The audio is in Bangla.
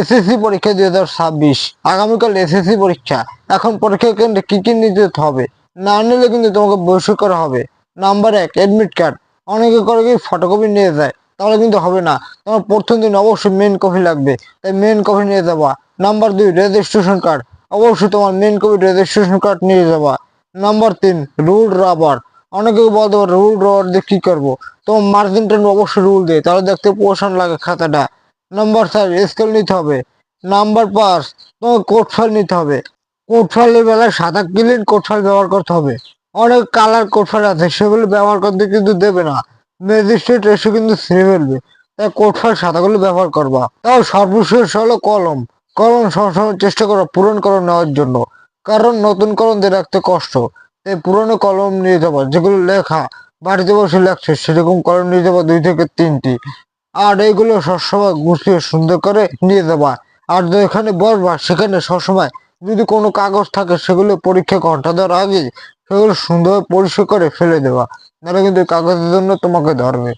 এসএসসি পরীক্ষা 2026 আগামীকাল এসএসসি পরীক্ষা। এখন পরীক্ষা কেন্দ্রে কি কি নিতে হবে, না নিলে কিন্তু তোমাকে বহিষ্কার করা হবে। Number 1, admit card. অনেকে করে কি ফটোকপি নিয়ে যায়, তাহলে কিন্তু হবে না। তোমার প্রথম দিন অবশ্যই মেন কপি লাগবে, তাই মেন কপি নিয়ে যাবা। Number 2, registration card. অবশ্যই তোমার মেন কপি রেজিস্ট্রেশন কার্ড নিয়ে যাবা। Number 3, rule rubber. অনেকে বলতে পারে রুল রাবার দিয়ে কি করবো, তোমার মার্জিন টেন অবশ্যই রুল দিয়ে, তাহলে দেখতে পোষণ লাগে খাতাটা। নাম্বার 4, স্কেল নিতে হবে। নাম্বার 5, তোমাকে কোড ফাইল নিতে হবে। কোড ফাইলের বেলায় সাদা ক্লিন কোড ফাইল ব্যবহার করতে হবে। অনেক কালার কোড ফাইল আছে, সেগুলো ব্যবহার করতে কিন্তু দেবে না, ম্যাজিস্ট্রেট এসে কিন্তু ছিঁড়ে ফেলবে। তাই কোড ফাইল সাদাগুলো ব্যবহার করবা। তাও সর্বশেষ হলো কলম। কলম সবসময় চেষ্টা করো পূরণ কলম নেওয়ার জন্য, কারণ নতুন কলম দিয়ে রাখতে কষ্ট। তাই পুরনো কলম নিয়ে যাবো, যেগুলো লেখা বাড়িতে বসে লেখছে সেরকম কলম নিয়ে যাবো 2 থেকে 3টি। আর এইগুলো সবসময় গুছিয়ে সুন্দর করে নিয়ে যাবা। আর যেখানে বসবা সেখানে সবসময় যদি কোনো কাগজ থাকে সেগুলো পরীক্ষা ঘন্টা দেওয়ার আগে সেগুলো সুন্দর পরিষ্কার করে ফেলে দেওয়া, নাহলে কিন্তু কাগজের জন্য তোমাকে ধরবে।